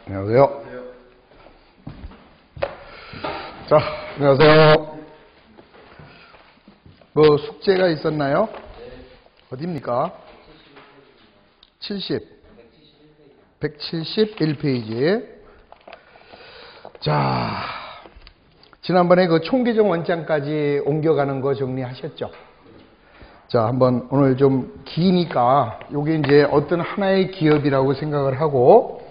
안녕하세요. 자, 안녕하세요. 뭐 숙제가 있었나요? 어디입니까? 171페이지. 자, 지난번에 그 총계정 원장까지 옮겨가는 거 정리하셨죠? 자, 한번 오늘 좀 기니까 요게 이제 어떤 하나의 기업이라고 생각을 하고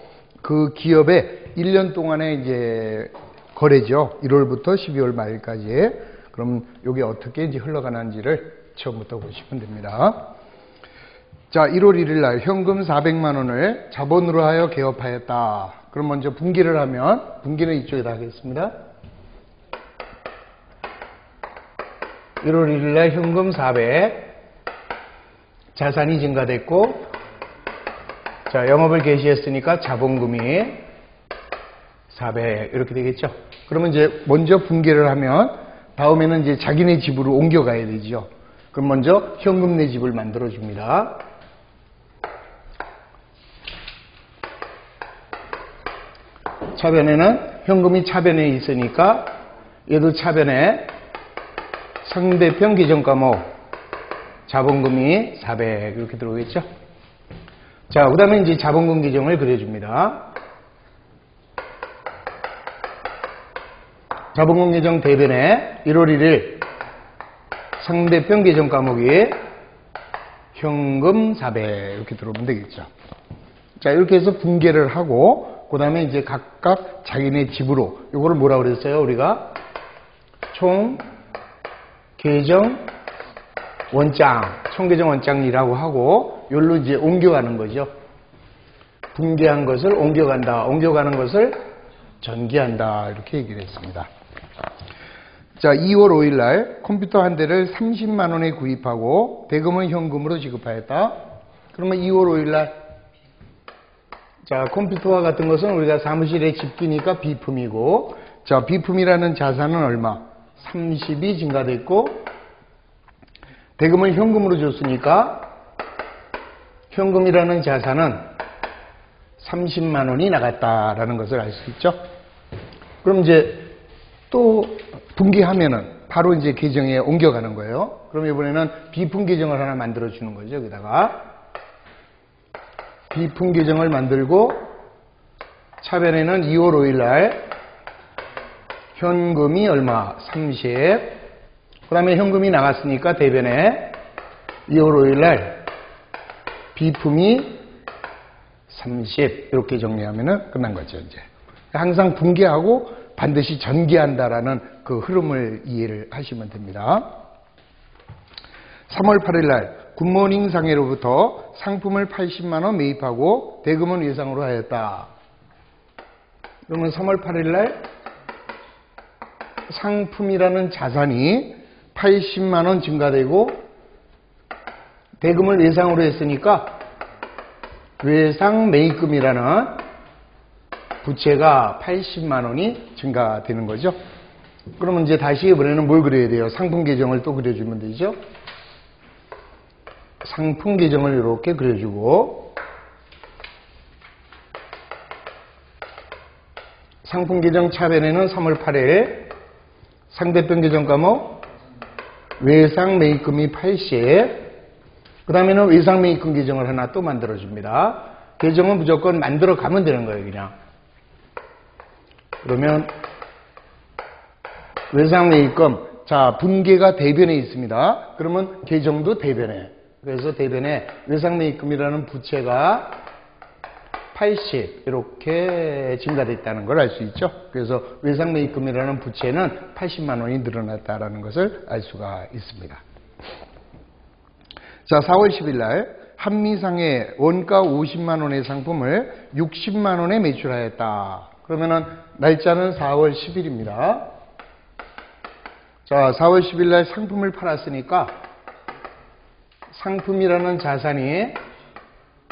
그 기업의 1년 동안의 이제 거래죠. 1월부터 12월 말일까지. 그럼 요게 어떻게 이제 흘러가는지를 처음부터 보시면 됩니다. 자, 1월 1일 날 현금 400만 원을 자본으로 하여 개업하였다. 그럼 먼저 분기를 하면 분기는 이쪽에다 하겠습니다. 1월 1일 날 현금 400 자산이 증가됐고 자, 영업을 개시했으니까 자본금이 400 이렇게 되겠죠. 그러면 이제 먼저 분기를 하면 다음에는 이제 자기네 집으로 옮겨가야 되죠. 그럼 먼저 현금 내 집을 만들어 줍니다. 차변에는 현금이 차변에 있으니까 얘도 차변에 상대편 계정 과목 자본금이 400 이렇게 들어오겠죠. 자, 그 다음에 이제 자본금 계정을 그려줍니다. 자본금 계정 대변에 1월 1일 상대편 계정 과목이 현금 400 이렇게 들어오면 되겠죠. 자, 이렇게 해서 분계를 하고 그 다음에 이제 각각 자기네 집으로 이거를 뭐라 그랬어요? 우리가 총 계정 원장, 총계정 원장이라고 하고 여기로 이제 옮겨가는 거죠. 분계한 것을 옮겨간다, 옮겨가는 것을 전기한다 이렇게 얘기를 했습니다. 자, 2월 5일 날 컴퓨터 한 대를 30만 원에 구입하고 대금은 현금으로 지급하였다. 그러면 2월 5일 날 자, 컴퓨터와 같은 것은 우리가 사무실에 집기니까 비품이고 자, 비품이라는 자산은 얼마? 30이 증가됐고 대금을 현금으로 줬으니까 현금이라는 자산은 30만 원이 나갔다라는 것을 알 수 있죠. 그럼 이제 또 분기하면은 바로 이제 계정에 옮겨가는 거예요. 그럼 이번에는 비품 계정을 하나 만들어 주는 거죠. 여기다가 비품 계정을 만들고 차변에는 2월 5일 날 현금이 얼마? 30. 그 다음에 현금이 나갔으니까 대변에 2월 5일 날 비품이 30 이렇게 정리하면 끝난 거죠. 이제 항상 분기하고 반드시 전기한다라는 그 흐름을 이해를 하시면 됩니다. 3월 8일 날 굿모닝 상해로부터 상품을 80만 원 매입하고 대금은 예상으로 하였다. 그러면 3월 8일 날 상품이라는 자산이 80만 원 증가되고 대금을 예상으로 했으니까 외상 매입금이라는 부채가 80만 원이 증가되는 거죠. 그러면 이제 다시 이번에는 뭘 그려야 돼요? 상품 계정을 또 그려주면 되죠. 상품 계정을 이렇게 그려주고 상품 계정 차변에는 3월 8일 상대편 계정 과목 외상 매입금이 80. 그 다음에는 외상 매입금 계정을 하나 또 만들어줍니다. 계정은 무조건 만들어 가면 되는 거예요, 그냥. 그러면 외상 매입금, 자, 분계가 대변에 있습니다. 그러면 계정도 대변에. 그래서 대변에 외상 매입금이라는 부채가 80 이렇게 증가됐다는 걸 알 수 있죠. 그래서 외상 매입금이라는 부채는 80만 원이 늘어났다는 것을 알 수가 있습니다. 자, 4월 10일 날 한미상에 원가 50만 원의 상품을 60만 원에 매출하였다. 그러면은 날짜는 4월 10일입니다. 자, 4월 10일 날 상품을 팔았으니까 상품이라는 자산이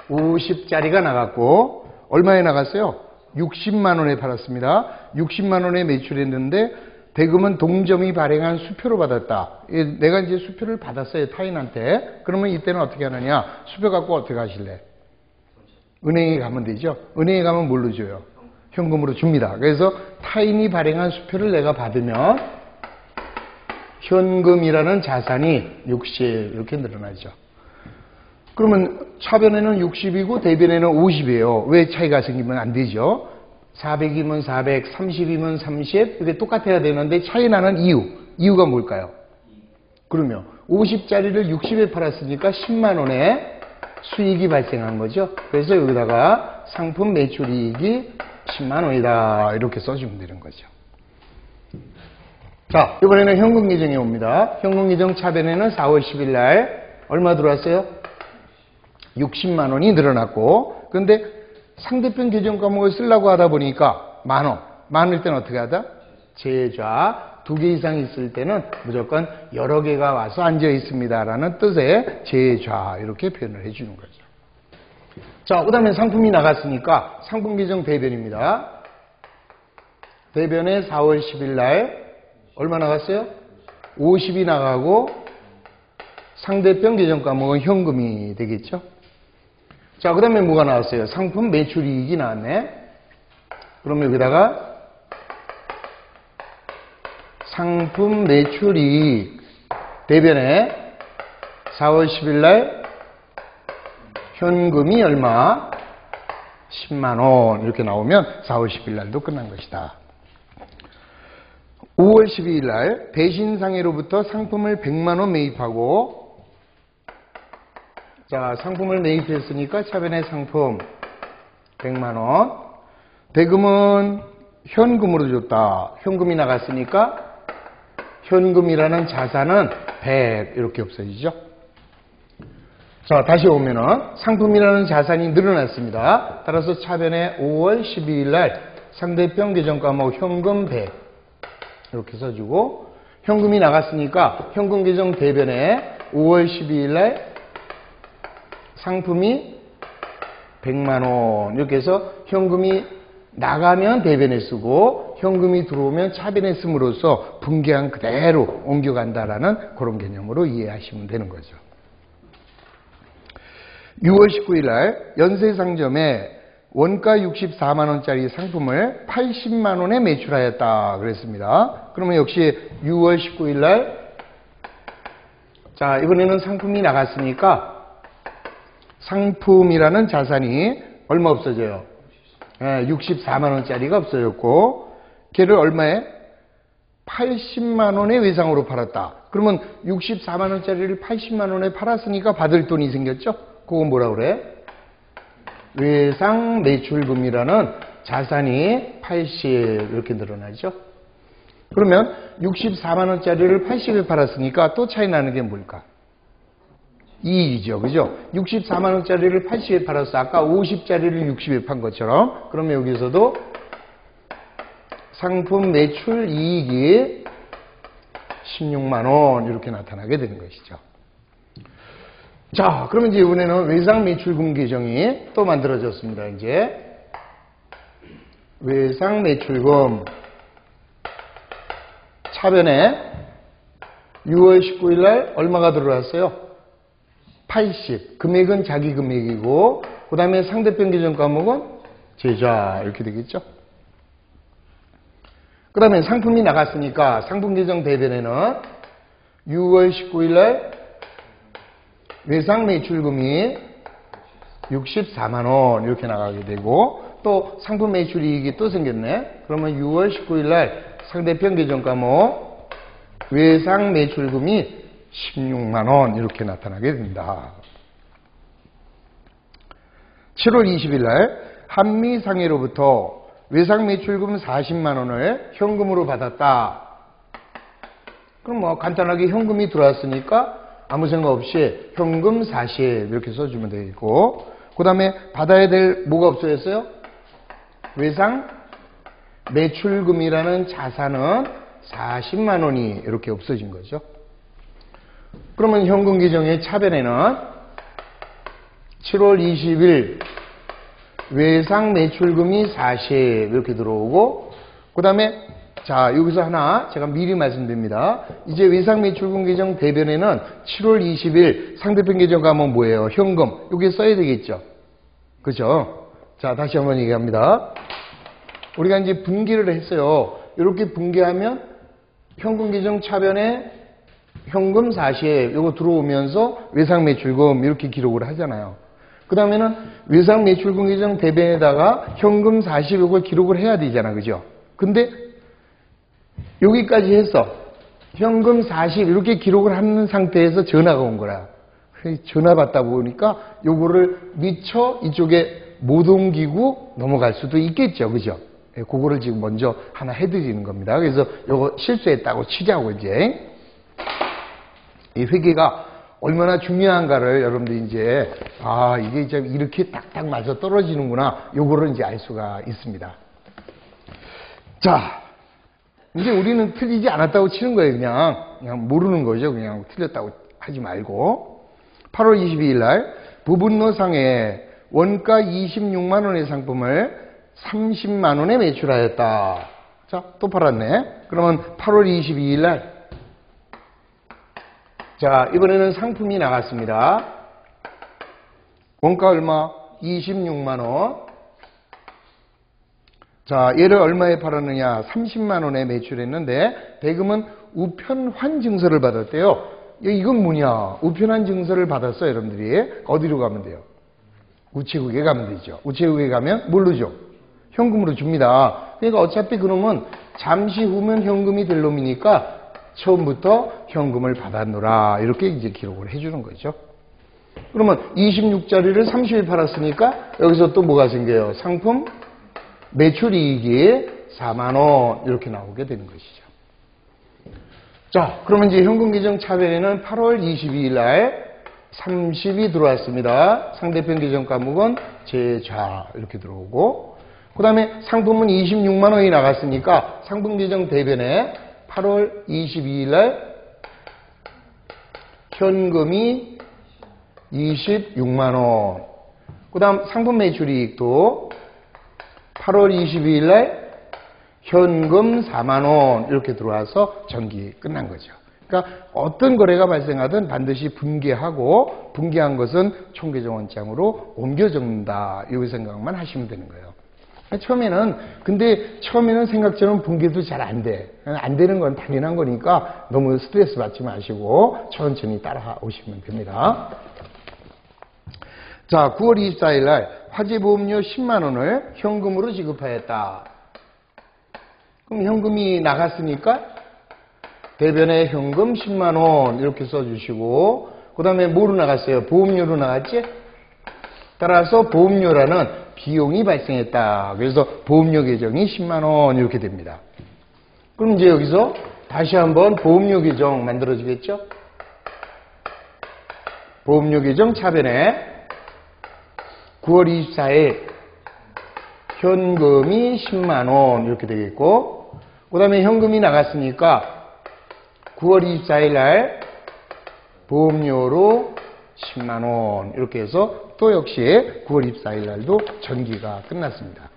50짜리가 나갔고 얼마에 나갔어요? 60만 원에 팔았습니다. 60만 원에 매출했는데 대금은 동점이 발행한 수표로 받았다. 내가 이제 수표를 받았어요, 타인한테. 그러면 이때는 어떻게 하느냐? 수표 갖고 어떻게 하실래? 은행에 가면 되죠. 은행에 가면 뭘로 줘요? 현금으로 줍니다. 그래서 타인이 발행한 수표를 내가 받으면 현금이라는 자산이 60 이렇게 늘어나죠. 그러면 차변에는 60이고 대변에는 50이에요. 왜 차이가 생기면 안 되죠? 400이면 400, 30이면 30 이게 똑같아야 되는데 차이 나는 이유가 뭘까요? 그러면 50짜리를 60에 팔았으니까 10만 원의 수익이 발생한 거죠. 그래서 여기다가 상품 매출이익이 10만 원이다 이렇게 써주면 되는 거죠. 자, 이번에는 현금 계정에 옵니다. 현금 계정 차변에는 4월 10일 날 얼마 들어왔어요? 60만 원이 늘어났고, 그런데 상대편 계정 과목을 쓰려고 하다 보니까 만 원. 많을 때는 어떻게 하다? 제좌. 2개 이상 있을 때는 무조건 여러 개가 와서 앉아 있습니다라는 뜻의 제좌 이렇게 표현을 해주는 거죠. 자, 그 다음에 상품이 나갔으니까 상품 계정 대변입니다. 대변에 4월 10일 날 얼마 나갔어요? 50이 나가고 상대편 계정 과목은 현금이 되겠죠. 자, 그 다음에 뭐가 나왔어요? 상품 매출이익이 나왔네. 그러면 여기다가 상품 매출이익 대변에 4월 10일 날 현금이 얼마? 10만 원 이렇게 나오면 4월 10일 날도 끝난 것이다. 5월 12일 날 배신상해로부터 상품을 100만 원 매입하고, 자, 상품을 매입했으니까 차변에 상품 100만 원. 대금은 현금으로 줬다. 현금이 나갔으니까 현금이라는 자산은 100 이렇게 없어지죠. 자, 다시 오면은 상품이라는 자산이 늘어났습니다. 따라서 차변에 5월 12일 날 상대편 계정 과목 현금 100 이렇게 써주고, 현금이 나갔으니까 현금 계정 대변에 5월 12일 날 상품이 100만 원 이렇게 해서 현금이 나가면 대변에 쓰고 현금이 들어오면 차변에 씀으로써 분계한 그대로 옮겨간다라는 그런 개념으로 이해하시면 되는 거죠. 6월 19일 날 연세상점에 원가 64만 원짜리 상품을 80만 원에 매출하였다 그랬습니다. 그러면 역시 6월 19일 날, 자, 이번에는 상품이 나갔으니까 상품이라는 자산이 얼마 없어져요? 64만 원짜리가 없어졌고, 걔를 얼마에? 80만 원의 외상으로 팔았다. 그러면 64만 원짜리를 80만 원에 팔았으니까 받을 돈이 생겼죠? 그건 뭐라 그래? 외상 매출금이라는 자산이 80 이렇게 늘어나죠. 그러면 64만 원짜리를 80에 팔았으니까 또 차이 나는 게 뭘까? 이익이죠. 그죠? 64만 원짜리를 80에 팔았어. 아까 50짜리를 60에 판 것처럼. 그러면 여기서도 상품 매출 이익이 16만 원 이렇게 나타나게 되는 것이죠. 자, 그러면 이제 이번에는 외상 매출금 계정이 또 만들어졌습니다. 이제 외상 매출금 차변에 6월 19일 날 얼마가 들어왔어요? 80. 금액은 자기 금액이고, 그 다음에 상대편 계정 과목은 제좌 이렇게 되겠죠. 그 다음에 상품이 나갔으니까 상품 계정 대변에는 6월 19일 날 외상 매출금이 64만 원 이렇게 나가게 되고, 또 상품 매출이익이 또 생겼네. 그러면 6월 19일 날 상대편 계정 과목 외상 매출금이 16만 원 이렇게 나타나게 됩니다. 7월 20일 날 한미상해로부터 외상 매출금 40만 원을 현금으로 받았다. 그럼 뭐 간단하게 현금이 들어왔으니까 아무 생각 없이 현금 40 이렇게 써주면 되겠고, 그 다음에 받아야 될 뭐가 없어졌어요? 외상 매출금이라는 자산은 40만 원이 이렇게 없어진 거죠. 그러면 현금 계정의 차변에는 7월 20일 외상 매출금이 40 이렇게 들어오고, 그 다음에 자, 여기서 하나 제가 미리 말씀드립니다. 이제 외상 매출금 계정 대변에는 7월 20일 상대편 계정 가면 뭐예요? 현금. 여기 써야 되겠죠. 그죠? 자, 다시 한번 얘기합니다. 우리가 이제 분기를 했어요. 이렇게 분기하면 현금 계정 차변에 현금 40, 요거 들어오면서 외상 매출금 이렇게 기록을 하잖아요. 그 다음에는 외상 매출금 계정 대변에다가 현금 40 요걸 기록을 해야 되잖아. 그죠? 근데 여기까지 해서 현금 40 이렇게 기록을 하는 상태에서 전화가 온 거라. 전화 받다 보니까 요거를 미처 이쪽에 못 옮기고 넘어갈 수도 있겠죠. 그죠? 그거를 지금 먼저 하나 해드리는 겁니다. 그래서 요거 실수했다고 치자고 이제. 이 회계가 얼마나 중요한가를 여러분들이 이제, 이게 이제 이렇게 딱딱 맞아 떨어지는구나. 요거를 이제 알 수가 있습니다. 자, 이제 우리는 틀리지 않았다고 치는 거예요. 그냥 모르는 거죠. 그냥 틀렸다고 하지 말고. 8월 22일 날 부분노상에 원가 26만 원의 상품을 30만 원에 매출하였다. 자, 또 팔았네. 그러면 8월 22일 날 자, 이번에는 상품이 나갔습니다. 원가 얼마? 26만 원. 자, 얘를 얼마에 팔았느냐? 30만 원에 매출했는데 대금은 우편환 증서를 받았대요. 이건 뭐냐? 우편환 증서를 받았어요, 여러분들이. 어디로 가면 돼요? 우체국에 가면 되죠. 우체국에 가면 뭘로 줘? 현금으로 줍니다. 그러니까 어차피 그러면 잠시 후면 현금이 될 놈이니까 처음부터 현금을 받았노라. 이렇게 이제 기록을 해주는 거죠. 그러면 26짜리를 30에 팔았으니까 여기서 또 뭐가 생겨요? 상품 매출이익이 4만 원 이렇게 나오게 되는 것이죠. 자, 그러면 이제 현금 계정 차변에는 8월 22일 날 30이 들어왔습니다. 상대편 계정 과목은 제좌 이렇게 들어오고, 그 다음에 상품은 26만 원이 나갔으니까 상품 계정 대변에 8월 22일 날 현금이 26만 원. 그 다음 상품 매출이익도 8월 22일 날 현금 4만 원 이렇게 들어와서 전기 끝난 거죠. 그러니까 어떤 거래가 발생하든 반드시 분기하고 분기한 것은 총계정 원장으로 옮겨 적는다. 이 생각만 하시면 되는 거예요. 처음에는 생각처럼 분기도 잘 안 돼. 안 되는 건 당연한 거니까 너무 스트레스 받지 마시고 천천히 따라오시면 됩니다. 자, 9월 24일 날 화재보험료 10만 원을 현금으로 지급하였다. 그럼 현금이 나갔으니까 대변에 현금 10만 원 이렇게 써주시고, 그 다음에 뭐로 나갔어요? 보험료로 나갔지? 따라서 보험료라는 비용이 발생했다. 그래서 보험료 계정이 10만 원 이렇게 됩니다. 그럼 이제 여기서 다시 한번 보험료 계정 만들어지겠죠? 보험료 계정 차변에 9월 24일 현금이 10만 원 이렇게 되겠고, 그 다음에 현금이 나갔으니까 9월 24일 날 보험료로 10만 원 이렇게 해서 또 역시 9월 24일 날도 전기가 끝났습니다.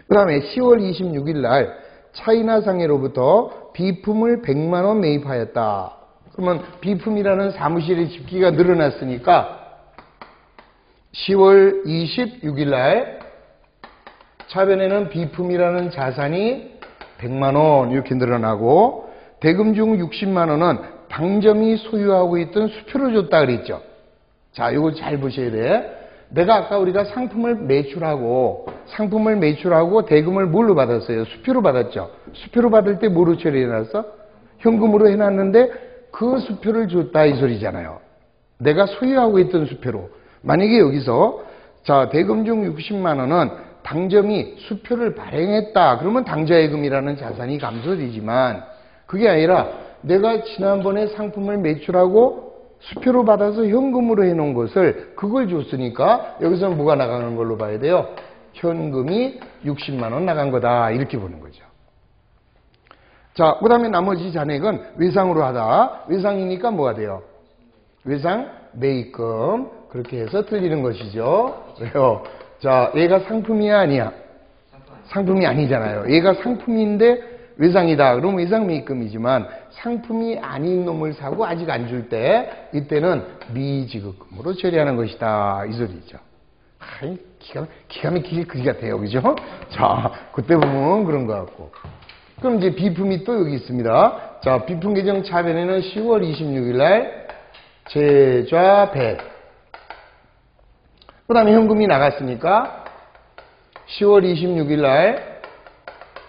그 다음에 10월 26일 날 차이나상해로부터 비품을 100만 원 매입하였다. 그러면 비품이라는 사무실의 집기가 늘어났으니까 10월 26일 날 차변에는 비품이라는 자산이 100만 원 이렇게 늘어나고, 대금 중 60만 원은 당점이 소유하고 있던 수표를 줬다 그랬죠. 자, 이거 잘 보셔야 돼. 내가 아까 우리가 상품을 매출하고 대금을 뭘로 받았어요? 수표로 받았죠. 수표로 받을 때 뭐로 처리해놨어? 현금으로 해놨는데 그 수표를 줬다 이 소리잖아요. 내가 소유하고 있던 수표로. 만약에 여기서 자, 대금 중 60만 원은 당점이 수표를 발행했다. 그러면 당좌예금이라는 자산이 감소되지만, 그게 아니라 내가 지난번에 상품을 매출하고 수표로 받아서 현금으로 해놓은 것을 그걸 줬으니까 여기서는 뭐가 나가는 걸로 봐야 돼요? 현금이 60만 원 나간 거다. 이렇게 보는 거죠. 자, 그 다음에 나머지 잔액은 외상으로 하다. 외상이니까 뭐가 돼요? 외상 매입금. 그렇게 해서 틀리는 것이죠. 왜요? 자, 얘가 상품이야 아니야? 상품이 아니잖아요. 얘가 상품인데 외상이다. 그럼 외상 매입금이지만 상품이 아닌 놈을 사고 아직 안 줄 때 이때는 미지급금으로 처리하는 것이다. 이 소리죠. 아이, 기가 막히게 그게 같아요. 그죠? 자, 그때 보면 그런 것 같고. 그럼 이제 비품이 또 여기 있습니다. 자, 비품 계정 차변에는 10월 26일 날 제좌 100. 그 다음에 현금이 나갔으니까 10월 26일 날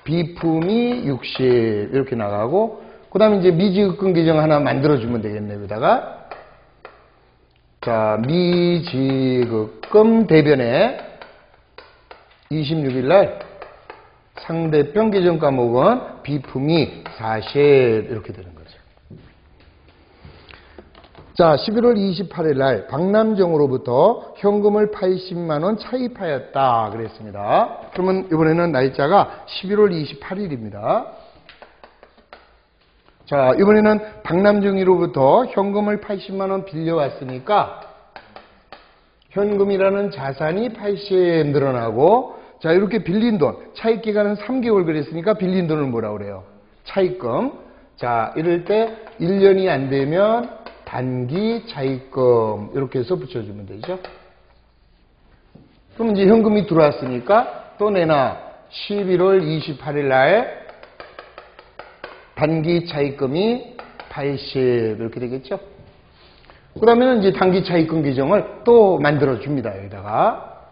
비품이 60 이렇게 나가고, 그 다음에 이제 미지급금 계정 하나 만들어주면 되겠네요. 여기다가. 자, 미지급금 대변에 26일 날 상대편 계정 과목은 비품이 40 이렇게 되는 거죠. 자, 11월 28일 날 박남정으로부터 현금을 80만 원 차입하였다 그랬습니다. 그러면 이번에는 날짜가 11월 28일입니다. 자, 이번에는 박남정이로부터 현금을 80만 원 빌려왔으니까 현금이라는 자산이 80 늘어나고, 자, 이렇게 빌린 돈, 차입 기간은 3개월 그랬으니까 빌린 돈을 뭐라고 그래요? 차입금. 자, 이럴 때 1년이 안 되면 단기 차입금 이렇게 해서 붙여주면 되죠. 그럼 이제 현금이 들어왔으니까 또 내나 11월 28일 날 단기 차입금이 80 이렇게 되겠죠. 그 다음에는 이제 단기 차입금 계정을 또 만들어 줍니다. 여기다가.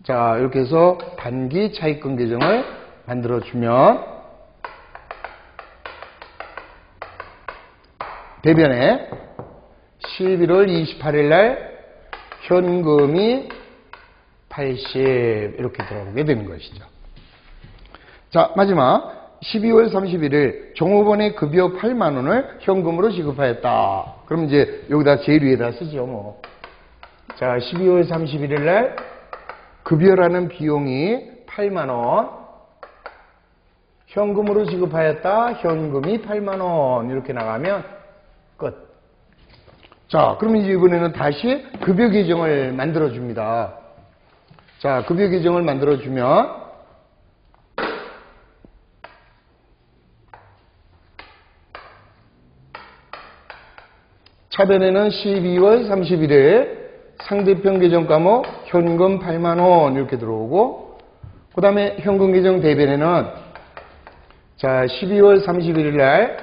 자, 이렇게 해서 단기 차입금 계정을 만들어 주면 대변에 11월 28일 날 현금이 80 이렇게 들어오게 되는 것이죠. 자, 마지막 12월 31일 종업원의 급여 8만 원을 현금으로 지급하였다. 그럼 이제 여기다 제일 위에다 쓰죠, 뭐. 자, 12월 31일 날 급여라는 비용이 8만 원, 현금으로 지급하였다. 현금이 8만 원 이렇게 나가면 끝. 자, 그러면 이제 이번에는 다시 급여 계정을 만들어 줍니다. 자, 급여 계정을 만들어 주면 차변에는 12월 31일 상대편 계정 과목 현금 8만 원 이렇게 들어오고, 그 다음에 현금 계정 대변에는 자, 12월 31일 날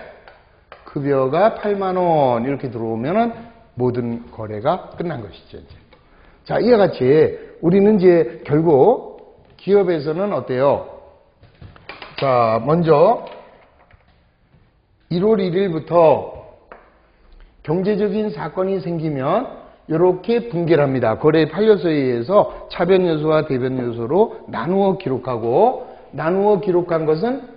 급여가 8만 원 이렇게 들어오면은 모든 거래가 끝난 것이죠. 이제. 자, 이와 같이 우리는 이제 결국 기업에서는 어때요? 자, 먼저 1월 1일부터 경제적인 사건이 생기면 이렇게 분개를 합니다. 거래 판례서에 의해서 차변 요소와 대변 요소로 나누어 기록하고, 나누어 기록한 것은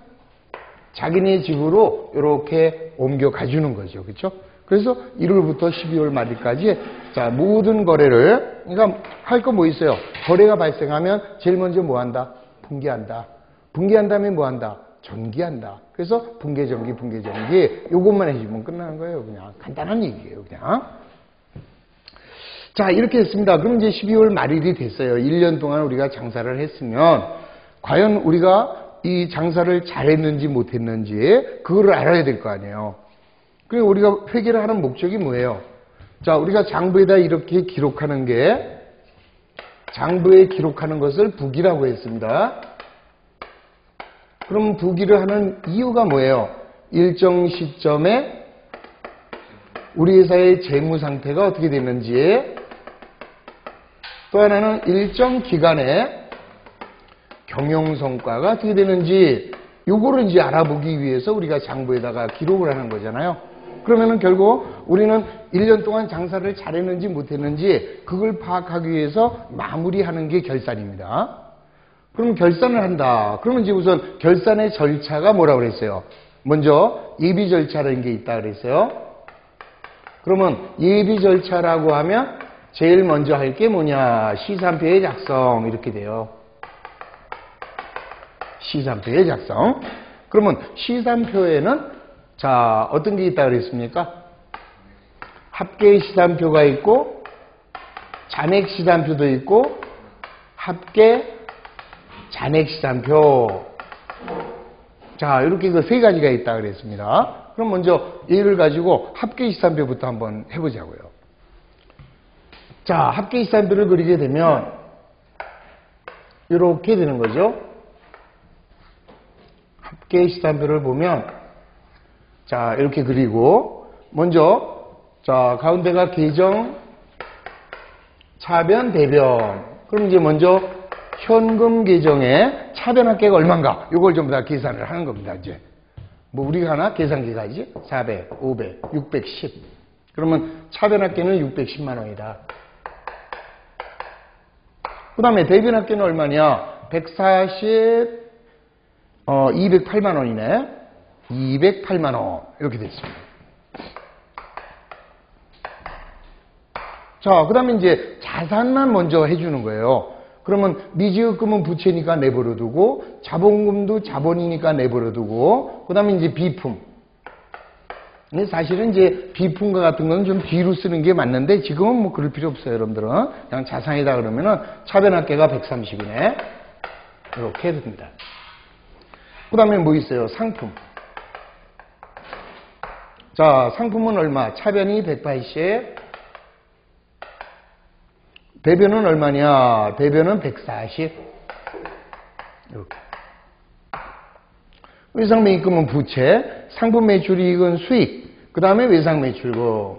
자기네 집으로 이렇게 옮겨 가주는 거죠. 그렇죠? 그래서 1월부터 12월 말일까지 자, 모든 거래를, 그러니까 할 거 뭐 있어요? 거래가 발생하면 제일 먼저 뭐 한다? 분개한다. 분개한 다음에 뭐 한다? 전기한다. 그래서 분개, 전기, 분개, 전기 요것만 해주면 끝나는 거예요. 그냥 간단한 얘기예요. 그냥. 자, 이렇게 했습니다. 그럼 이제 12월 말일이 됐어요. 1년 동안 우리가 장사를 했으면 과연 우리가 이 장사를 잘했는지 못했는지 그거를 알아야 될 거 아니에요. 그리고 우리가 회계를 하는 목적이 뭐예요? 자, 우리가 장부에다 이렇게 기록하는 게, 장부에 기록하는 것을 부기라고 했습니다. 그럼 부기를 하는 이유가 뭐예요? 일정 시점에 우리 회사의 재무 상태가 어떻게 됐는지, 또 하나는 일정 기간에 경영 성과가 어떻게 되는지, 요거를 이제 알아보기 위해서 우리가 장부에다가 기록을 하는 거잖아요. 그러면은 결국 우리는 1년 동안 장사를 잘했는지 못했는지 그걸 파악하기 위해서 마무리하는 게 결산입니다. 그럼 결산을 한다. 그러면 이제 우선 결산의 절차가 뭐라고 그랬어요? 먼저 예비 절차라는 게 있다 그랬어요. 그러면 예비 절차라고 하면 제일 먼저 할 게 뭐냐? 시산표의 작성 이렇게 돼요. 시산표의 작성. 그러면 시산표에는 자, 어떤 게 있다 그랬습니까? 합계 시산표가 있고 잔액 시산표도 있고 합계 잔액 시산표. 자, 이렇게 그 세 가지가 있다 그랬습니다. 그럼 먼저 예를 가지고 합계 시산표부터 한번 해보자고요. 자, 합계시산표를 그리게 되면 이렇게 되는 거죠. 합계시산표를 보면 자, 이렇게 그리고 먼저 자, 가운데가 계정, 차변, 대변. 그럼 이제 먼저 현금 계정에 차변 합계가 얼마인가? 이걸 전부 다 계산을 하는 겁니다. 이제 뭐 우리가 하나 계산기가 이제 400, 500, 610. 그러면 차변 합계는 610만 원이다. 그 다음에 대변 합계는 얼마냐? 140, 208만 원이네. 208만 원. 이렇게 됐습니다. 자, 그 다음에 이제 자산만 먼저 해주는 거예요. 그러면 미지급금은 부채니까 내버려두고, 자본금도 자본이니까 내버려두고, 그 다음에 이제 비품. 근데 사실은 이제 비품과 같은 건 좀 뒤로 쓰는 게 맞는데, 지금은 뭐 그럴 필요 없어요, 여러분들은. 그냥 자산이다 그러면은 차변합계가 130이네. 이렇게 됩니다. 그 다음에 뭐 있어요? 상품. 자, 상품은 얼마? 차변이 180. 대변은 얼마냐? 대변은 140. 이렇게. 외상매입금은 부채, 상품 매출이익은 수익, 그 다음에 외상매출금.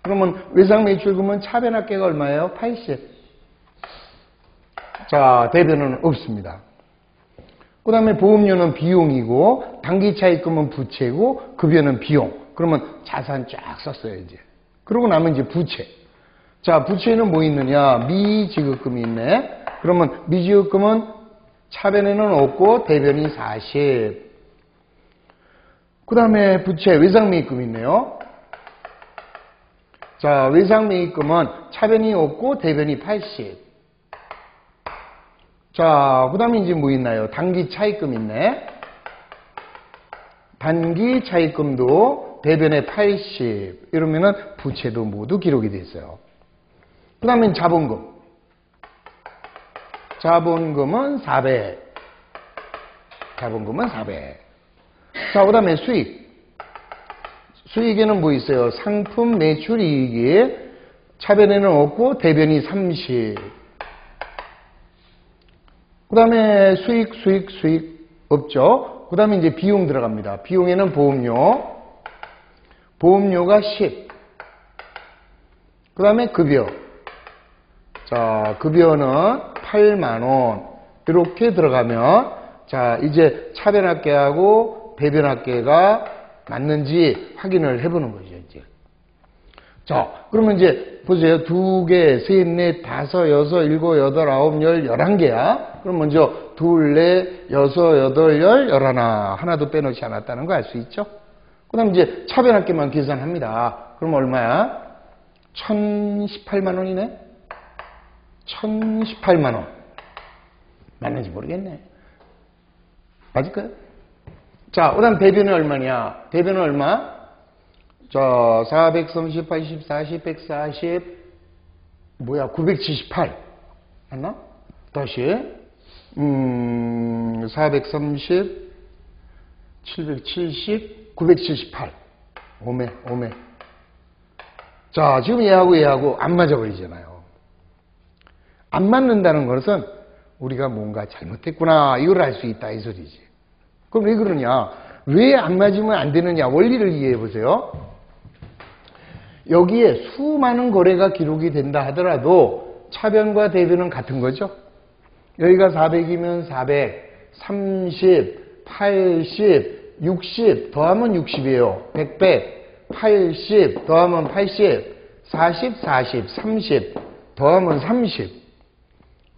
그러면 외상매출금은 차변합계가 얼마예요? 80. 자, 대변은 없습니다. 그 다음에 보험료는 비용이고, 단기차입금은 부채고, 급여는 비용. 그러면 자산 쫙 썼어요, 이제. 그러고 나면 이제 부채. 자, 부채는 뭐 있느냐? 미지급금이 있네. 그러면 미지급금은 차변에는 없고 대변이 40. 그 다음에 부채 외상매입금이 있네요. 자, 외상매입금은 차변이 없고 대변이 80. 자, 그 다음에 이제 뭐 있나요? 단기차입금 있네. 단기차입금도 대변에 80. 이러면은 부채도 모두 기록이 돼 있어요. 그 다음에 자본금. 자본금은 400. 자본금은 400. 자, 그 다음에 수익. 수익에는 뭐 있어요? 상품 매출 이익이 차변에는 없고 대변이 30. 그 다음에 수익 없죠? 그 다음에 이제 비용 들어갑니다. 비용에는 보험료. 보험료가 10. 그 다음에 급여. 자, 급여는 8만원. 이렇게 들어가면, 자, 이제 차변합계하고 대변합계가 맞는지 확인을 해보는 거죠, 이제. 자, 그러면 이제, 보세요. 2개, 3, 4, 5, 6, 7, 8, 9, 10, 11개야. 그럼 먼저, 2, 4, 6, 8, 10, 11. 하나도 빼놓지 않았다는 거 알 수 있죠? 그 다음 이제 차변합계만 계산합니다. 그럼 얼마야? 1018만원이네? 1018만원. 맞는지 모르겠네. 맞을까요? 자, 그 다음 대변은 얼마냐? 대변은 얼마? 자, 430, 80, 40, 140, 뭐야, 978. 맞나? 다시. 430, 770, 978. 오매. 자, 지금 얘하고 안 맞아버리잖아요. 안 맞는다는 것은 우리가 뭔가 잘못했구나, 이걸 알 수 있다, 이 소리지. 그럼 왜 그러냐? 왜 안 맞으면 안 되느냐? 원리를 이해해 보세요. 여기에 수많은 거래가 기록이 된다 하더라도 차변과 대변은 같은 거죠. 여기가 400이면 400, 30, 80, 60 더하면 60이에요. 100, 80 더하면 80, 40, 40, 30 더하면 30,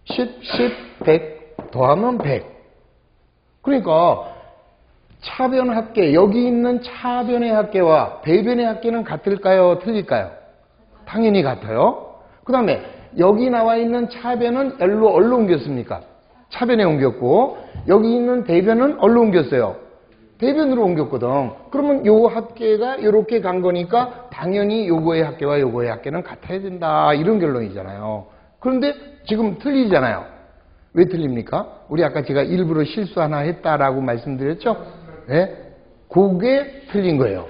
10, 100 더하면 100. 그러니까 차변 합계, 여기 있는 차변의 합계와 대변의 합계는 같을까요? 틀릴까요? 당연히 같아요. 그 다음에 여기 나와 있는 차변은 어디로 옮겼습니까? 차변에 옮겼고, 여기 있는 대변은 어디로 옮겼어요? 대변으로 옮겼거든. 그러면 요 합계가 이렇게 간 거니까 당연히 요거의 합계와 요거의 합계는 같아야 된다, 이런 결론이잖아요. 그런데 지금 틀리잖아요. 왜 틀립니까? 우리 아까 제가 일부러 실수 하나 했다라고 말씀드렸죠? 네? 그게 틀린 거예요.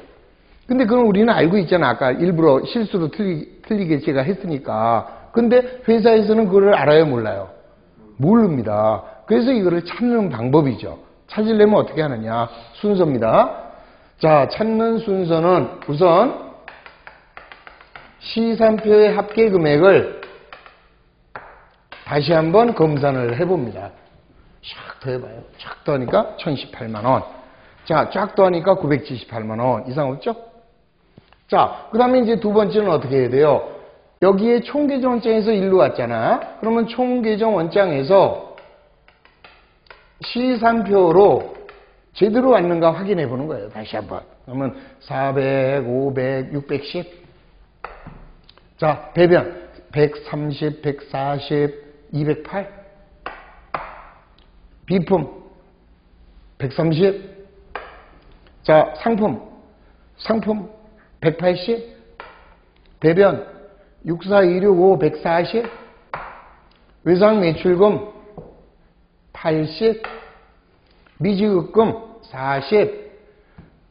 근데 그건 우리는 알고 있잖아. 아까 일부러 실수로 틀리게 제가 했으니까. 근데 회사에서는 그걸 알아요, 몰라요? 모릅니다. 그래서 이거를 찾는 방법이죠. 찾으려면 어떻게 하느냐? 순서입니다. 자, 찾는 순서는 우선 시산표의 합계 금액을 다시 한번 검산을 해봅니다. 쫙 더해봐요. 쫙 더하니까 1018만원. 자, 쫙 더하니까 978만원. 이상 없죠? 자, 그 다음에 이제 두 번째는 어떻게 해야 돼요? 여기에 총계정 원장에서 일로 왔잖아. 그러면 총계정 원장에서 시산표로 제대로 왔는가 확인해 보는 거예요. 다시 한번. 그러면 400, 500, 610. 자, 배변 130, 140, 208. 비품 130. 자, 상품 180. 배변 64265, 140. 외상 매출금 80. 미지급금 40.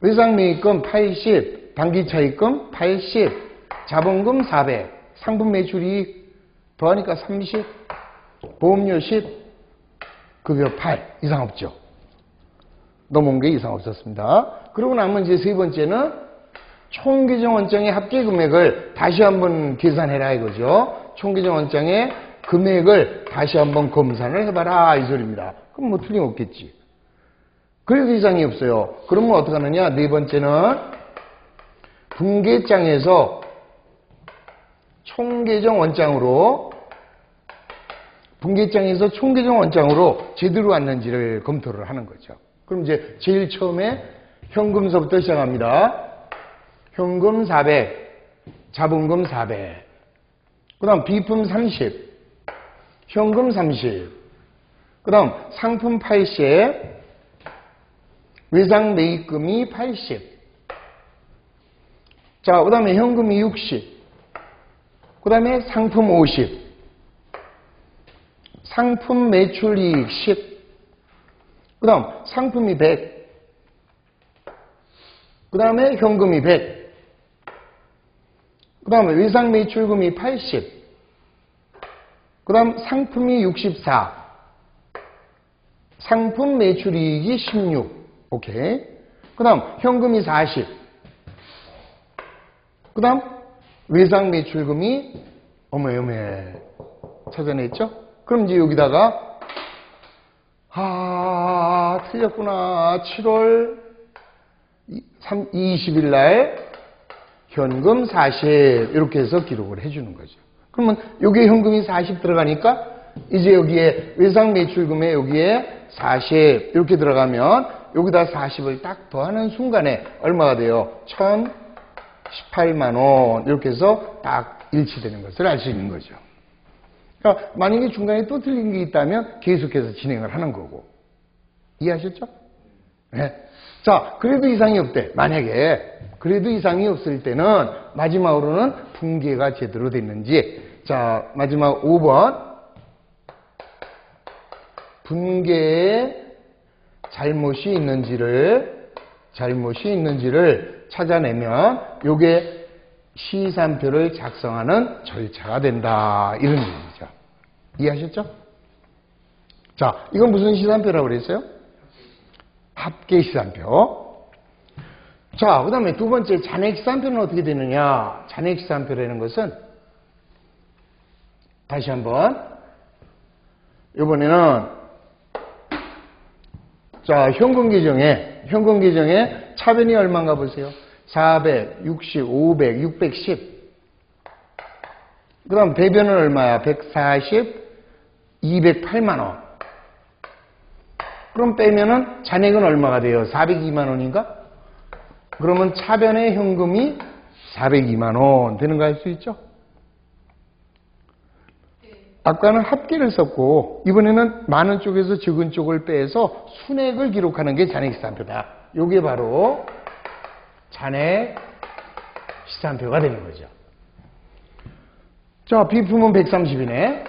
외상매입금 80. 단기차입금 80. 자본금 400. 상품 매출이익 더하니까 30. 보험료 10. 급여 8. 이상 없죠? 넘어온 게 이상 없었습니다. 그러고 나면 이제 세 번째는 총계정 원장의 합계 금액을 다시 한번 계산해라 이거죠. 총계정 원장의 금액을 다시 한번 검산을 해봐라 이 소리입니다. 그럼 뭐 틀림없겠지. 그래도 이상이 없어요. 그러면 어떻게 하느냐? 네 번째는 분계장에서 총계정 원장으로 제대로 왔는지를 검토를 하는 거죠. 그럼 이제 제일 처음에 현금서부터 시작합니다. 현금 400, 자본금 400. 그 다음 비품 30, 현금 30. 그 다음 상품 80, 외상 매입금이 80. 자, 그 다음에 현금이 60. 그 다음에 상품 50. 상품 매출이익 10. 그 다음 상품이 100. 그 다음에 현금이 100. 그 다음에 외상 매출금이 80. 그 다음 상품이 64. 상품 매출이익이 16. 오케이. 그 다음 현금이 40. 그 다음 외상 매출금이 어메 찾아냈죠? 그럼 이제 여기다가 틀렸구나. 7월 20일 날 현금 40 이렇게 해서 기록을 해주는 거죠. 그러면 여기에 현금이 40 들어가니까 이제 여기에 외상 매출금에 여기에 40 이렇게 들어가면 여기다 40을 딱 더하는 순간에 얼마가 돼요? 1018만 원 이렇게 해서 딱 일치되는 것을 알 수 있는 거죠. 그러니까 만약에 중간에 또 틀린 게 있다면 계속해서 진행을 하는 거고. 이해하셨죠? 네. 자, 그래도 이상이 없대. 만약에 그래도 이상이 없을 때는 마지막으로는 분계가 제대로 됐는지. 자, 마지막 5번. 분계에 잘못이 있는지를 찾아내면 요게 시산표를 작성하는 절차가 된다. 이런 얘기죠. 이해하셨죠? 자, 이건 무슨 시산표라고 그랬어요? 합계 시산표. 자, 그 다음에 두 번째 잔액 시산표는 어떻게 되느냐? 잔액 시산표라는 것은 다시 한번 이번에는 자, 현금 계정에 차변이 얼마인가 보세요. 400, 60, 500, 610. 그 다음 배변은 얼마야? 140, 208만 원. 그럼 빼면은 잔액은 얼마가 돼요? 402만 원인가? 그러면 차변의 현금이 402만 원 되는 거 알 수 있죠? 아까는 합계를 썼고 이번에는 많은 쪽에서 적은 쪽을 빼서 순액을 기록하는 게 잔액 시산표다. 이게 바로 잔액 시산표가 되는 거죠. 자, 비품은 130이네.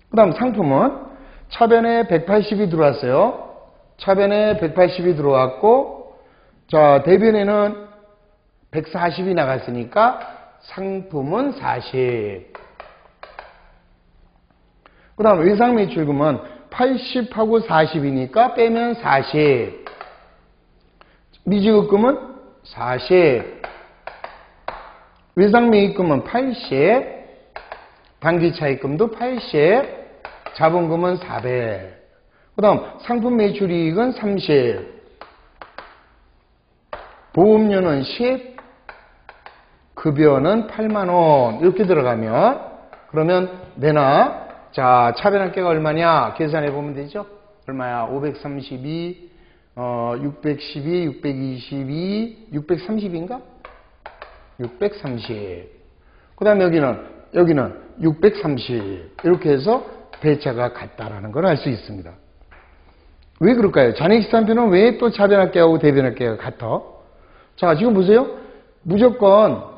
그 다음 상품은 차변에 180이 들어왔어요. 차변에 180이 들어왔고 자, 대변에는 140이 나갔으니까 상품은 40. 그 다음 외상 매출금은 80하고 40이니까 빼면 40. 미지급금은 40. 외상 매입금은 80. 단기 차입금도 80. 자본금은 400. 그 다음 상품 매출이익은 30. 보험료는 10. 급여는 8만원. 이렇게 들어가면 그러면 내나 자 차변합계가 얼마냐 계산해 보면 되죠. 얼마야? 532 612 622 630인가? 630. 그 다음에 여기는 630. 이렇게 해서 대차가 같다라는 걸 알 수 있습니다. 왜 그럴까요? 잔액시산표는 왜 또 차변합계하고 대변합계가 같아? 자, 지금 보세요. 무조건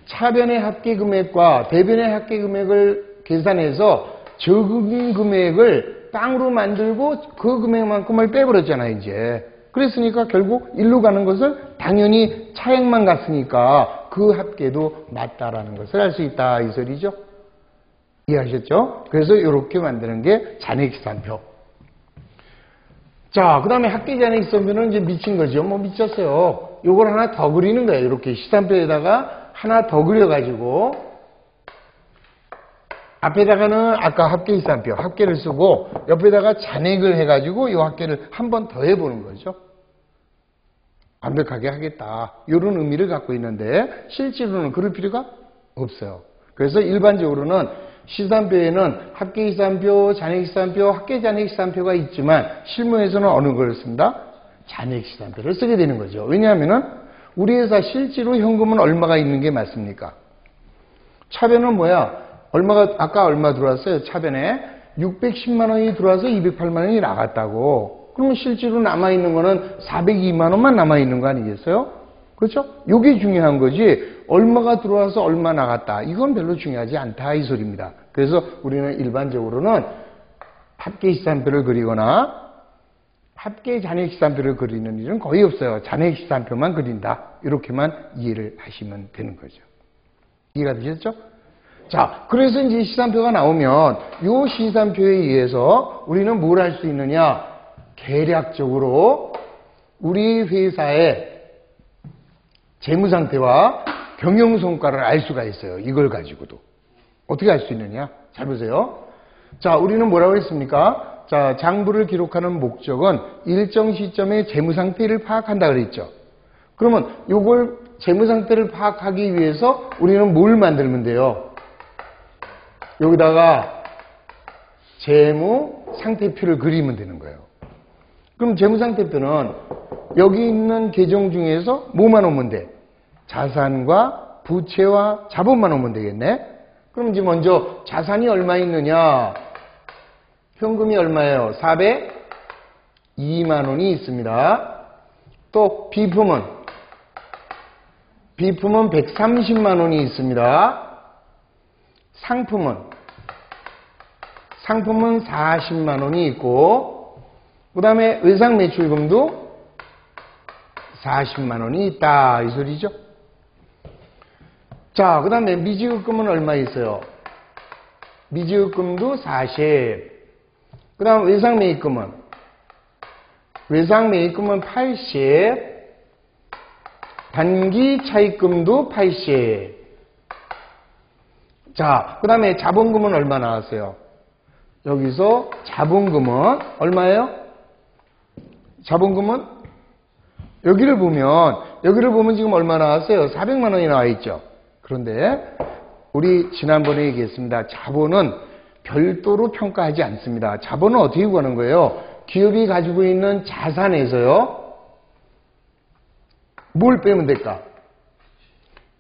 차변의 합계금액과 대변의 합계금액을 계산해서 적은 금액을 땅으로 만들고 그 금액만큼을 빼버렸잖아요, 이제. 그랬으니까 결국 일로 가는 것은 당연히 차액만 갔으니까 그 합계도 맞다라는 것을 알 수 있다, 이 소리죠. 이해하셨죠? 그래서 이렇게 만드는 게 잔액시산표. 자, 그 다음에 합계 잔액시산표는 이제 미친 거죠. 뭐 미쳤어요. 요걸 하나 더 그리는 거예요. 이렇게 시산표에다가 하나 더 그려가지고 앞에다가는 아까 합계시산표, 합계를 쓰고 옆에다가 잔액을 해가지고 이 합계를 한 번 더 해보는 거죠. 완벽하게 하겠다. 이런 의미를 갖고 있는데 실제로는 그럴 필요가 없어요. 그래서 일반적으로는 시산표에는 합계시산표, 잔액시산표, 합계잔액시산표가 있지만 실무에서는 어느 걸 쓴다? 잔액시산표를 쓰게 되는 거죠. 왜냐하면은 우리 회사 실제로 현금은 얼마가 있는 게 맞습니까? 차변은 뭐야? 아까 얼마 들어왔어요? 차변에 610만 원이 들어와서 208만 원이 나갔다고. 그러면 실제로 남아있는 거는 402만 원만 남아있는 거 아니겠어요? 그렇죠? 이게 중요한 거지. 얼마가 들어와서 얼마 나갔다. 이건 별로 중요하지 않다, 이 소리입니다. 그래서 우리는 일반적으로는 합계시산표를 그리거나 합계잔액시산표를 그리는 일은 거의 없어요. 잔액시산표만 그린다. 이렇게만 이해를 하시면 되는 거죠. 이해가 되셨죠? 자, 그래서 이제 시산표가 나오면 이 시산표에 의해서 우리는 뭘 할 수 있느냐? 계략적으로 우리 회사의 재무상태와 경영성과를 알 수가 있어요. 이걸 가지고도. 어떻게 알 수 있느냐? 잘 보세요. 자, 우리는 뭐라고 했습니까? 자, 장부를 기록하는 목적은 일정 시점의 재무상태를 파악한다 그랬죠. 그러면 이걸 재무상태를 파악하기 위해서 우리는 뭘 만들면 돼요? 여기다가 재무상태표를 그리면 되는 거예요. 그럼 재무상태표는 여기 있는 계정 중에서 뭐만 오면 돼? 자산과 부채와 자본만 오면 되겠네? 그럼 이제 먼저 자산이 얼마 있느냐? 현금이 얼마예요? 402만 원이 있습니다. 또 비품은 130만 원이 있습니다. 상품은 40만 원이 있고, 그 다음에 외상 매출금도 40만 원이 있다, 이 소리죠. 자, 그 다음에 미지급금은 얼마 있어요? 미지급금도 40. 그 다음 외상 매입금은 80. 단기 차입금도 80. 자, 그 다음에 자본금은 얼마 나왔어요? 여기서 자본금은 얼마예요? 자본금은 여기를 보면 지금 얼마 나왔어요? 400만 원이 나와 있죠. 그런데 우리 지난번에 얘기했습니다. 자본은 별도로 평가하지 않습니다. 자본은 어떻게 구하는 거예요? 기업이 가지고 있는 자산에서요. 뭘 빼면 될까?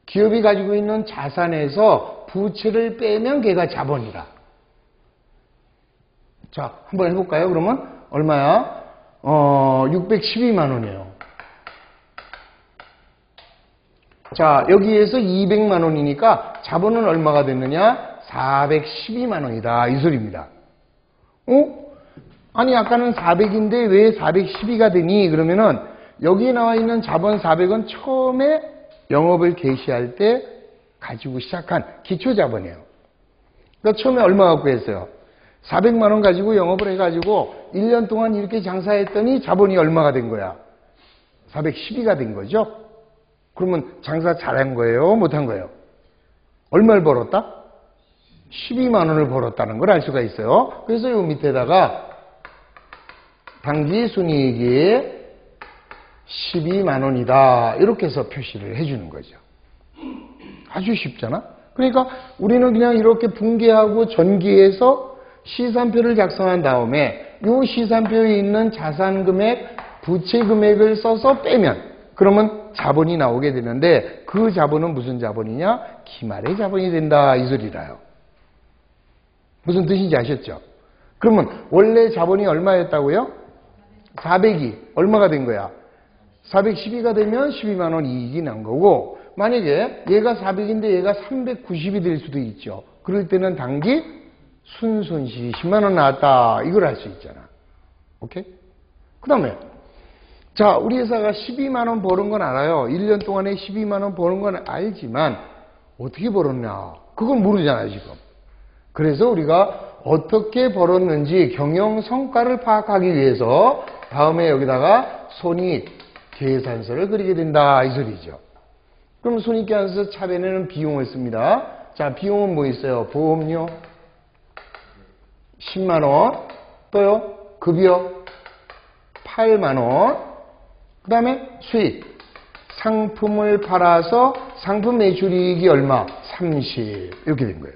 기업이 가지고 있는 자산에서 부채를 빼면 걔가 자본이다. 자, 한번 해볼까요? 그러면 얼마야? 612만 원이에요. 자, 여기에서 200만 원이니까 자본은 얼마가 됐느냐? 412만 원이다. 이 소리입니다. 아니, 아까는 400인데 왜 412가 되니? 그러면은 여기 나와 있는 자본 400은 처음에 영업을 개시할 때 가지고 시작한 기초자본이에요. 그러니까 처음에 얼마 갖고 했어요? 400만 원 가지고 영업을 해가지고 1년 동안 이렇게 장사했더니 자본이 얼마가 된 거야? 412가 된 거죠? 그러면 장사 잘한 거예요? 못한 거예요? 얼마를 벌었다? 12만 원을 벌었다는 걸 알 수가 있어요. 그래서 이 밑에다가 당기 순이익이 12만 원이다. 이렇게 해서 표시를 해주는 거죠. 아주 쉽잖아? 그러니까 우리는 그냥 이렇게 분기하고 전기해서 시산표를 작성한 다음에 이 시산표에 있는 자산 금액, 부채 금액을 써서 빼면 그러면 자본이 나오게 되는데 그 자본은 무슨 자본이냐? 기말의 자본이 된다. 이 소리라요. 무슨 뜻인지 아셨죠? 그러면 원래 자본이 얼마였다고요? 400이 얼마가 된 거야? 412가 되면 12만 원 이익이 난 거고 만약에 얘가 400인데 얘가 390이 될 수도 있죠. 그럴 때는 당기 순손실이 10만 원 나왔다. 이걸 알 수 있잖아. 오케이? 그 다음에 자, 우리 회사가 12만 원 버는 건 알아요. 1년 동안에 12만 원 버는 건 알지만 어떻게 벌었냐? 그건 모르잖아요, 지금. 그래서 우리가 어떻게 벌었는지 경영 성과를 파악하기 위해서 다음에 여기다가 손익 계산서를 그리게 된다. 이 소리죠. 그럼 손익 계산서 차변에는 비용을 씁니다. 자, 비용은 뭐 있어요? 보험료 10만 원, 또요 급여 8만 원, 그 다음에 수익 상품을 팔아서 상품 매출이익이 얼마? 30 이렇게 된 거예요.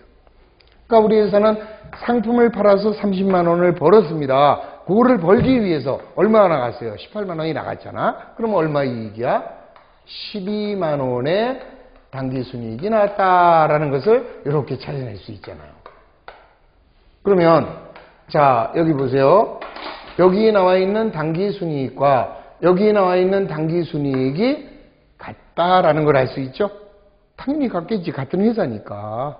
그러니까 우리 회사는 상품을 팔아서 30만 원을 벌었습니다. 그거를 벌기 위해서 얼마가 나갔어요? 18만 원이 나갔잖아. 그럼 얼마 이익이야? 12만 원의 당기순이익이 나왔다라는 것을 이렇게 찾아낼 수 있잖아요. 그러면 자, 여기 보세요. 여기 나와 있는 당기순이익과 여기 나와 있는 당기순이익이 같다라는 걸 알 수 있죠? 당연히 같겠지. 같은 회사니까.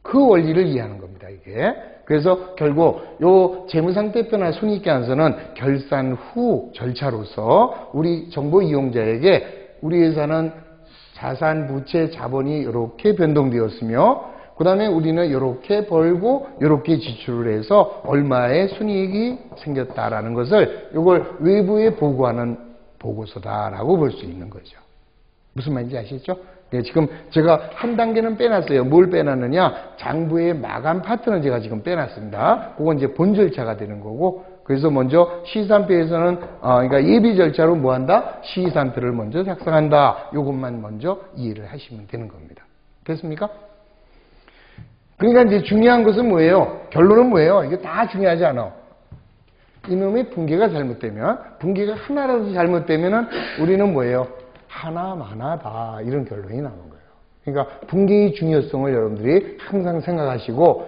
그 원리를 이해하는 겁니다, 이게. 그래서 결국 요 재무상태표나 손익계산서는 결산 후 절차로서 우리 정보 이용자에게 우리 회사는 자산, 부채, 자본이 이렇게 변동되었으며 그 다음에 우리는 이렇게 벌고 이렇게 지출을 해서 얼마의 순이익이 생겼다라는 것을 이걸 외부에 보고하는 보고서다라고 볼 수 있는 거죠. 무슨 말인지 아시겠죠? 네, 지금 제가 한 단계는 빼놨어요. 뭘 빼놨느냐? 장부의 마감 파트는 제가 지금 빼놨습니다. 그건 이제 본 절차가 되는 거고, 그래서 먼저 시산표에서는, 그러니까 예비 절차로 뭐 한다? 시산표를 먼저 작성한다. 요것만 먼저 이해를 하시면 되는 겁니다. 됐습니까? 그러니까 이제 중요한 것은 뭐예요? 결론은 뭐예요? 이게 다 중요하지 않아. 이놈의 분계가 잘못되면, 분계가 하나라도 잘못되면은 우리는 뭐예요? 하나만하다 이런 결론이 나오는 거예요. 그러니까 분계의 중요성을 여러분들이 항상 생각하시고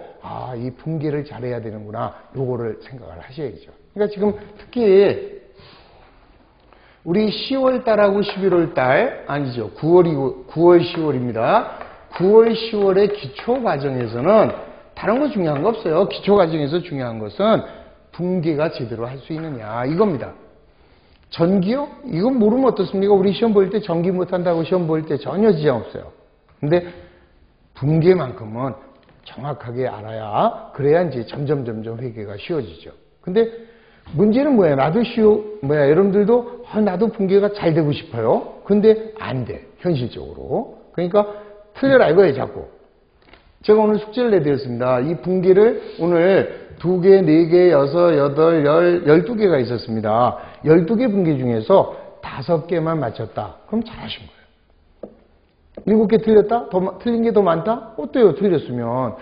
이 분계를 잘해야 되는구나 요거를 생각을 하셔야죠. 그러니까 지금 특히 우리 10월달하고 11월달 아니죠. 9월 10월입니다. 9월 10월의 기초과정에서는 다른 거 중요한 거 없어요. 기초과정에서 중요한 것은 분계가 제대로 할 수 있느냐 이겁니다. 전기요? 이건 모르면 어떻습니까? 우리 시험 볼 때 전기 못한다고 시험 볼 때 전혀 지장 없어요. 근데 분계만큼은 정확하게 알아야 그래야 이제 점점 회계가 쉬워지죠. 근데 문제는 뭐예요? 나도 여러분들도 나도 분계가 잘 되고 싶어요. 근데 안 돼. 현실적으로. 그러니까 틀려라 이거예요, 자꾸. 제가 오늘 숙제를 내드렸습니다. 이 분계를 오늘 2개, 4개, 6, 8, 10, 12개가 있었습니다. 12개 분계 중에서 5개만 맞췄다. 그럼 잘하신 거예요. 7개 틀렸다? 틀린 게 더 많다? 어때요? 틀렸으면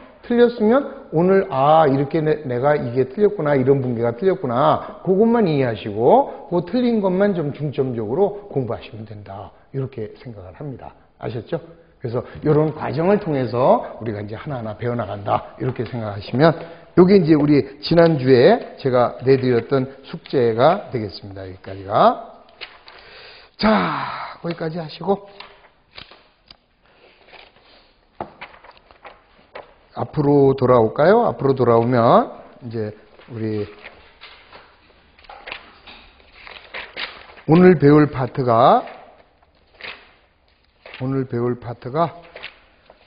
오늘 이렇게 내가 이게 틀렸구나. 이런 분계가 틀렸구나. 그것만 이해하시고 그 틀린 것만 좀 중점적으로 공부하시면 된다. 이렇게 생각을 합니다. 아셨죠? 그래서 이런 과정을 통해서 우리가 이제 하나하나 배워나간다. 이렇게 생각하시면 요게 이제 우리 지난주에 제가 내드렸던 숙제가 되겠습니다. 여기까지가. 자, 거기까지 하시고 앞으로 돌아올까요? 앞으로 돌아오면 이제 우리 오늘 배울 파트가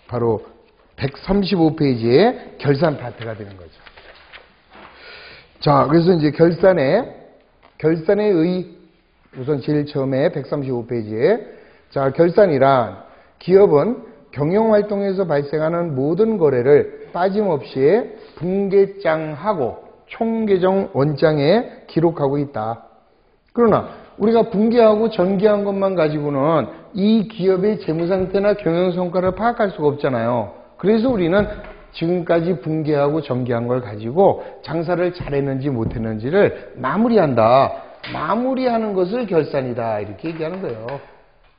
바로 135페이지의 결산 파트가 되는 거죠. 자, 그래서 이제 결산의 우선 제일 처음에 135페이지에 자, 결산이란 기업은 경영활동에서 발생하는 모든 거래를 빠짐없이 분계장하고 총계정 원장에 기록하고 있다. 그러나 우리가 분계하고 전개한 것만 가지고는 이 기업의 재무상태나 경영성과를 파악할 수가 없잖아요. 그래서 우리는 지금까지 분계하고 전개한 걸 가지고 장사를 잘했는지 못했는지를 마무리한다. 마무리하는 것을 결산이다. 이렇게 얘기하는 거예요.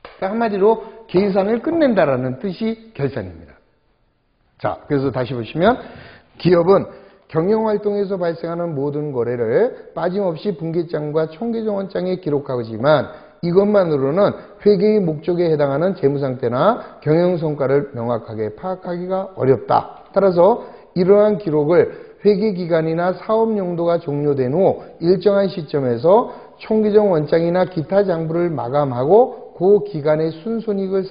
그러니까 한마디로 계산을 끝낸다라는 뜻이 결산입니다. 자, 그래서 다시 보시면 기업은 경영활동에서 발생하는 모든 거래를 빠짐없이 분계장과 총계정원장에 기록하지만 이것만으로는 회계의 목적에 해당하는 재무상태나 경영성과를 명확하게 파악하기가 어렵다. 따라서 이러한 기록을 회계기간이나 사업 용도가 종료된 후 일정한 시점에서 총계정 원장이나 기타 장부를 마감하고 그 기간의 순손익을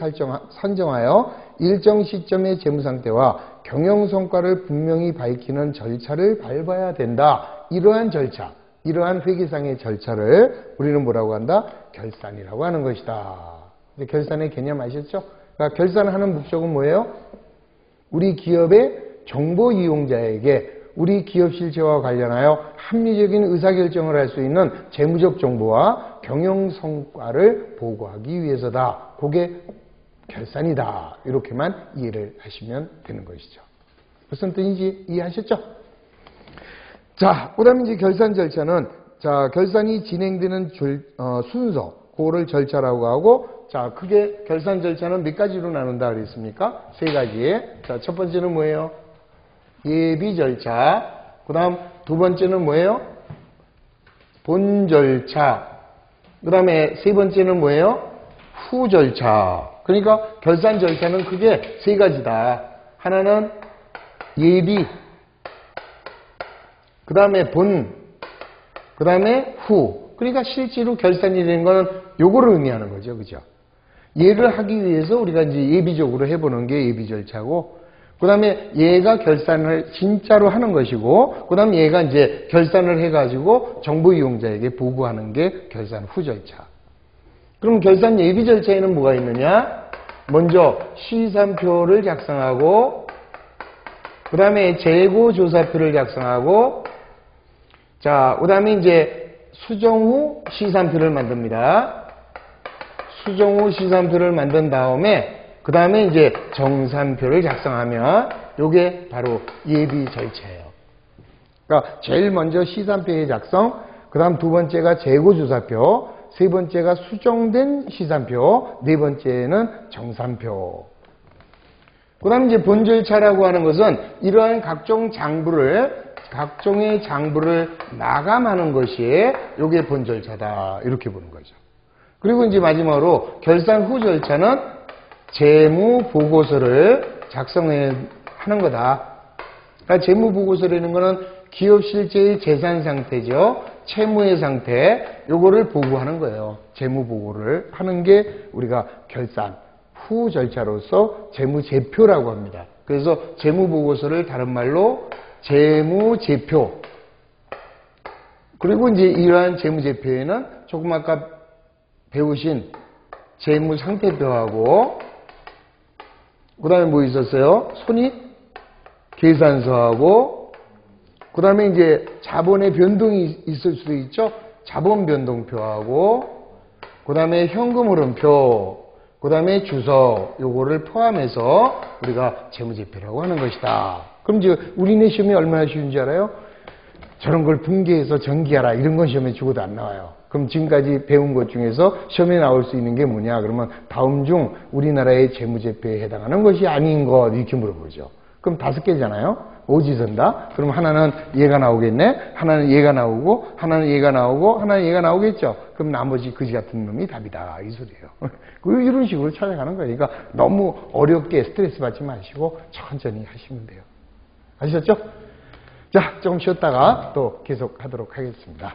산정하여 일정 시점의 재무상태와 경영성과를 분명히 밝히는 절차를 밟아야 된다. 이러한 절차, 이러한 회계상의 절차를 우리는 뭐라고 한다? 결산이라고 하는 것이다. 결산의 개념 아셨죠? 그러니까 결산하는 목적은 뭐예요? 우리 기업의 정보 이용자에게 우리 기업 실체와 관련하여 합리적인 의사결정을 할 수 있는 재무적 정보와 경영성과를 보고하기 위해서다. 그게 결산이다. 이렇게만 이해를 하시면 되는 것이죠. 무슨 뜻인지 이해하셨죠? 자, 그 다음에 이제 결산 절차는, 자, 결산이 진행되는 순서, 그거를 절차라고 하고, 자, 크게 결산 절차는 몇 가지로 나눈다 그랬습니까? 세 가지. 자, 첫 번째는 뭐예요? 예비 절차. 그 다음 두 번째는 뭐예요? 본 절차. 그 다음에 세 번째는 뭐예요? 후 절차. 그러니까 결산 절차는 크게 세 가지다. 하나는 예비, 그 다음에 본, 그 다음에 후. 그러니까 실제로 결산이 되는 거는 요거를 의미하는 거죠. 그죠? 얘를 하기 위해서 우리가 이제 예비적으로 해보는 게 예비 절차고, 그 다음에 얘가 결산을 진짜로 하는 것이고, 그 다음에 얘가 이제 결산을 해가지고 정보 이용자에게 보고하는 게 결산 후 절차. 그럼 결산 예비 절차에는 뭐가 있느냐? 먼저 시산표를 작성하고, 그 다음에 재고조사표를 작성하고, 자, 그 다음에 이제 수정 후 시산표를 만듭니다. 수정 후 시산표를 만든 다음에 그 다음에 이제 정산표를 작성하면 요게 바로 예비 절차예요. 그러니까 제일 먼저 시산표의 작성, 그 다음 두 번째가 재고조사표, 세 번째가 수정된 시산표, 네 번째는 정산표. 그 다음 이제 본 절차라고 하는 것은 이러한 각종의 장부를 마감하는 것이 요게 본 절차다. 이렇게 보는 거죠. 그리고 이제 마지막으로 결산 후 절차는 재무 보고서를 작성하는 거다. 그러니까 재무 보고서라는 거는 기업 실제의 재산 상태죠. 채무의 상태, 요거를 보고하는 거예요. 재무 보고를 하는 게 우리가 결산 후 절차로서 재무제표라고 합니다. 그래서 재무 보고서를 다른 말로 재무제표. 그리고 이제 이러한 재무제표에는 조금 아까 배우신 재무상태표하고 그 다음에 뭐 있었어요? 손익계산서하고 그 다음에 이제 자본의 변동이 있을 수도 있죠? 자본 변동표하고 그 다음에 현금 흐름표, 그 다음에 주석, 요거를 포함해서 우리가 재무제표라고 하는 것이다. 그럼 이제 우리네 시험이 얼마나 쉬운지 알아요? 저런 걸 분계해서 전개하라 이런 건 시험에 죽어도 안 나와요. 그럼 지금까지 배운 것 중에서 시험에 나올 수 있는 게 뭐냐? 그러면 다음 중 우리나라의 재무제표에 해당하는 것이 아닌 것 이렇게 물어보죠. 그럼 5개잖아요. 오지선다. 그럼 하나는 얘가 나오겠네. 하나는 얘가 나오고 하나는 얘가 나오고 하나는 얘가 나오겠죠. 그럼 나머지 그지 같은 놈이 답이다. 이 소리예요. 이런 식으로 찾아가는 거예요. 그러니까 너무 어렵게 스트레스 받지 마시고 천천히 하시면 돼요. 아셨죠? 자, 조금 쉬었다가 또 계속 하도록 하겠습니다.